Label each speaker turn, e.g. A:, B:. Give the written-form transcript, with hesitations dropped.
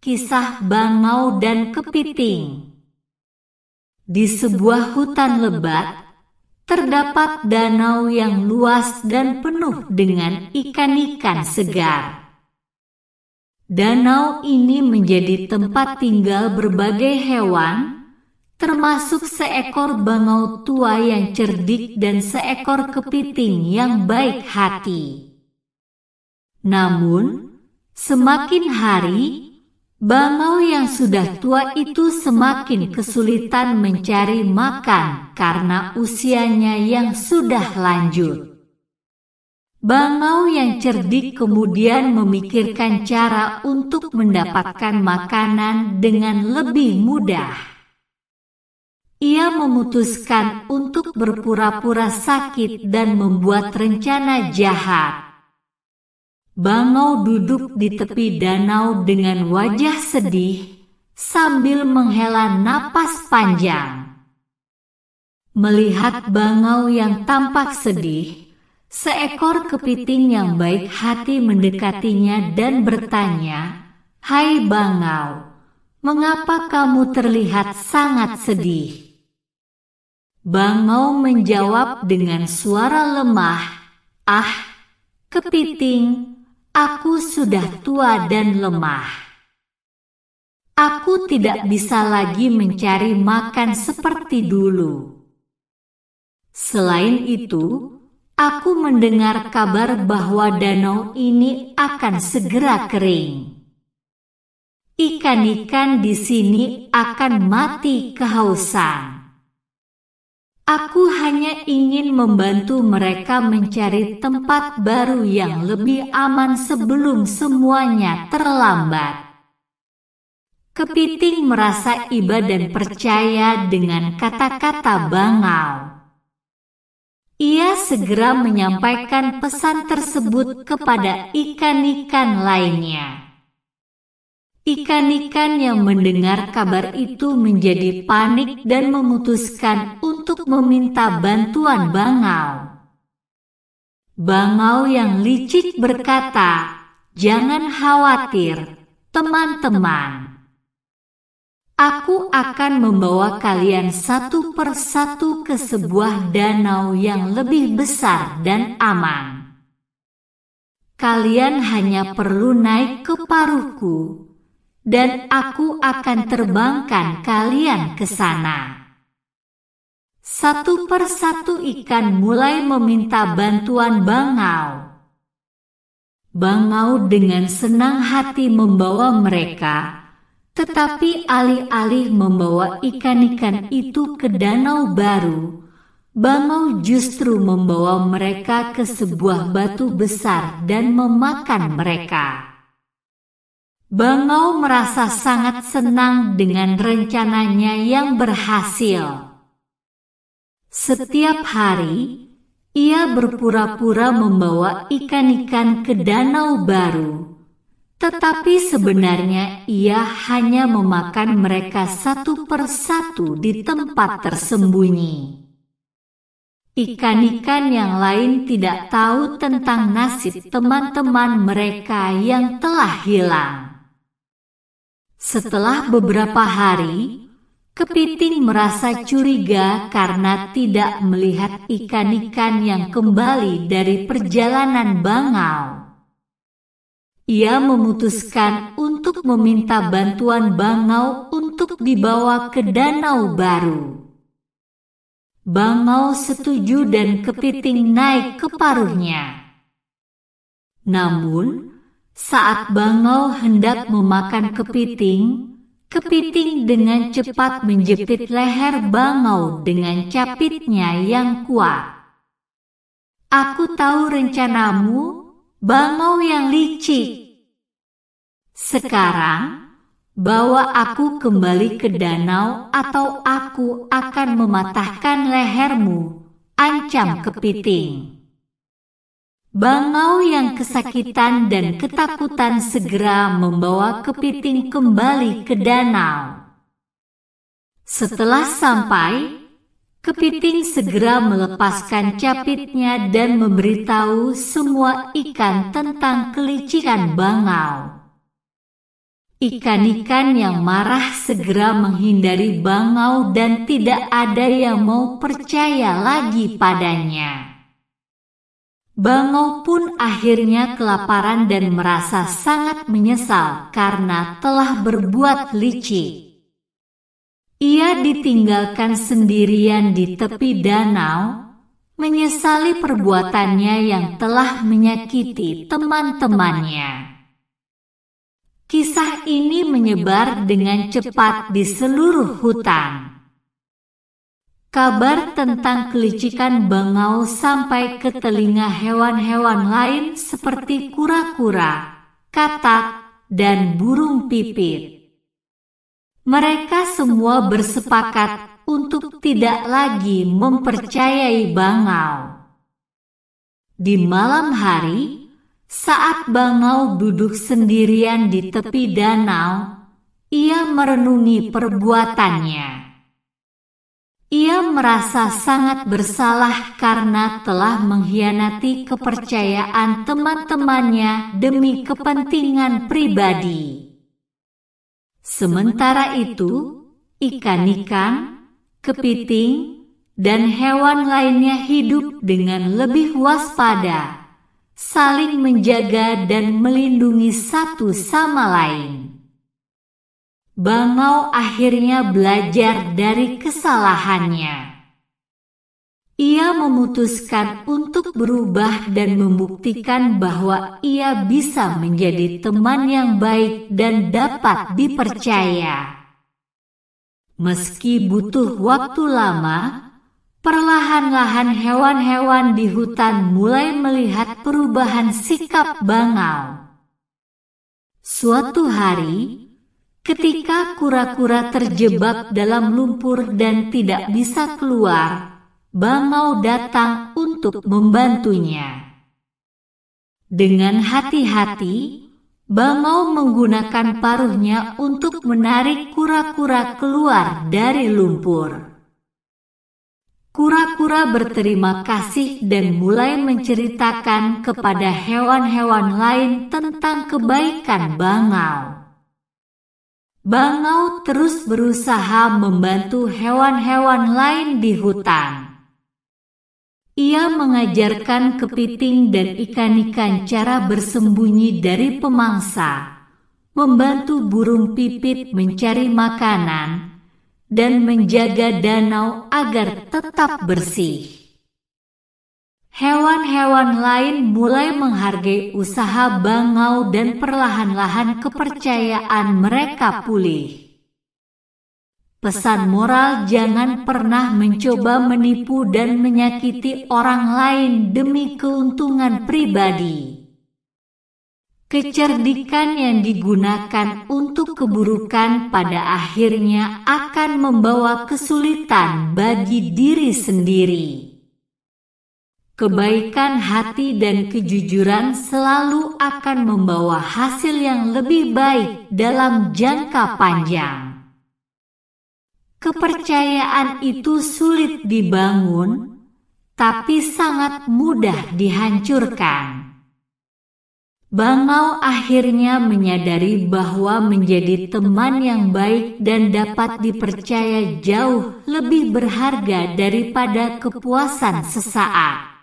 A: Kisah Bangau dan Kepiting. Di sebuah hutan lebat, terdapat danau yang luas dan penuh dengan ikan-ikan segar. Danau ini menjadi tempat tinggal berbagai hewan, termasuk seekor bangau tua yang cerdik dan seekor kepiting yang baik hati. Namun, semakin hari, bangau yang sudah tua itu semakin kesulitan mencari makan karena usianya yang sudah lanjut. Bangau yang cerdik kemudian memikirkan cara untuk mendapatkan makanan dengan lebih mudah. Ia memutuskan untuk berpura-pura sakit dan membuat rencana jahat. Bangau duduk di tepi danau dengan wajah sedih sambil menghela napas panjang. Melihat bangau yang tampak sedih, seekor kepiting yang baik hati mendekatinya dan bertanya, "Hai bangau, mengapa kamu terlihat sangat sedih?" Bangau menjawab dengan suara lemah, "Ah, kepiting, aku sudah tua dan lemah. Aku tidak bisa lagi mencari makan seperti dulu. Selain itu, aku mendengar kabar bahwa danau ini akan segera kering. Ikan-ikan di sini akan mati kehausan. Aku hanya ingin membantu mereka mencari tempat baru yang lebih aman sebelum semuanya terlambat." Kepiting merasa iba dan percaya dengan kata-kata bangau. Ia segera menyampaikan pesan tersebut kepada ikan-ikan lainnya. Ikan-ikan yang mendengar kabar itu menjadi panik dan memutuskan untuk meminta bantuan bangau. Bangau yang licik berkata, "Jangan khawatir, teman-teman. Aku akan membawa kalian satu persatu ke sebuah danau yang lebih besar dan aman. Kalian hanya perlu naik ke paruhku, dan aku akan terbangkan kalian ke sana." Satu persatu ikan mulai meminta bantuan bangau. Bangau dengan senang hati membawa mereka, tetapi alih-alih membawa ikan-ikan itu ke danau baru, bangau justru membawa mereka ke sebuah batu besar dan memakan mereka. Bangau merasa sangat senang dengan rencananya yang berhasil. Setiap hari, ia berpura-pura membawa ikan-ikan ke danau baru, tetapi sebenarnya ia hanya memakan mereka satu persatu di tempat tersembunyi. Ikan-ikan yang lain tidak tahu tentang nasib teman-teman mereka yang telah hilang. Setelah beberapa hari, kepiting merasa curiga karena tidak melihat ikan-ikan yang kembali dari perjalanan bangau. Ia memutuskan untuk meminta bantuan bangau untuk dibawa ke danau baru. Bangau setuju dan kepiting naik ke paruhnya. Namun, saat bangau hendak memakan kepiting, kepiting dengan cepat menjepit leher bangau dengan capitnya yang kuat. "Aku tahu rencanamu, bangau yang licik. Sekarang, bawa aku kembali ke danau atau aku akan mematahkan lehermu," ancam kepiting. Bangau yang kesakitan dan ketakutan segera membawa kepiting kembali ke danau. Setelah sampai, kepiting segera melepaskan capitnya dan memberitahu semua ikan tentang kelicikan bangau. Ikan-ikan yang marah segera menghindari bangau dan tidak ada yang mau percaya lagi padanya. Bangau pun akhirnya kelaparan dan merasa sangat menyesal karena telah berbuat licik. Ia ditinggalkan sendirian di tepi danau, menyesali perbuatannya yang telah menyakiti teman-temannya. Kisah ini menyebar dengan cepat di seluruh hutan. Kabar tentang kelicikan bangau sampai ke telinga hewan-hewan lain seperti kura-kura, katak, dan burung pipit. Mereka semua bersepakat untuk tidak lagi mempercayai bangau. Di malam hari, saat bangau duduk sendirian di tepi danau, ia merenungi perbuatannya. Ia merasa sangat bersalah karena telah mengkhianati kepercayaan teman-temannya demi kepentingan pribadi. Sementara itu, ikan-ikan, kepiting, dan hewan lainnya hidup dengan lebih waspada, saling menjaga dan melindungi satu sama lain. Bangau akhirnya belajar dari kesalahannya. Ia memutuskan untuk berubah dan membuktikan bahwa ia bisa menjadi teman yang baik dan dapat dipercaya. Meski butuh waktu lama, perlahan-lahan hewan-hewan di hutan mulai melihat perubahan sikap bangau. Suatu hari, ketika kura-kura terjebak dalam lumpur dan tidak bisa keluar, bangau datang untuk membantunya. Dengan hati-hati, bangau menggunakan paruhnya untuk menarik kura-kura keluar dari lumpur. Kura-kura berterima kasih dan mulai menceritakan kepada hewan-hewan lain tentang kebaikan bangau. Bangau terus berusaha membantu hewan-hewan lain di hutan. Ia mengajarkan kepiting dan ikan-ikan cara bersembunyi dari pemangsa, membantu burung pipit mencari makanan, dan menjaga danau agar tetap bersih. Hewan-hewan lain mulai menghargai usaha bangau dan perlahan-lahan kepercayaan mereka pulih. Pesan moral: jangan pernah mencoba menipu dan menyakiti orang lain demi keuntungan pribadi. Kecerdikan yang digunakan untuk keburukan pada akhirnya akan membawa kesulitan bagi diri sendiri. Kebaikan hati dan kejujuran selalu akan membawa hasil yang lebih baik dalam jangka panjang. Kepercayaan itu sulit dibangun, tapi sangat mudah dihancurkan. Bangau akhirnya menyadari bahwa menjadi teman yang baik dan dapat dipercaya jauh lebih berharga daripada kepuasan sesaat.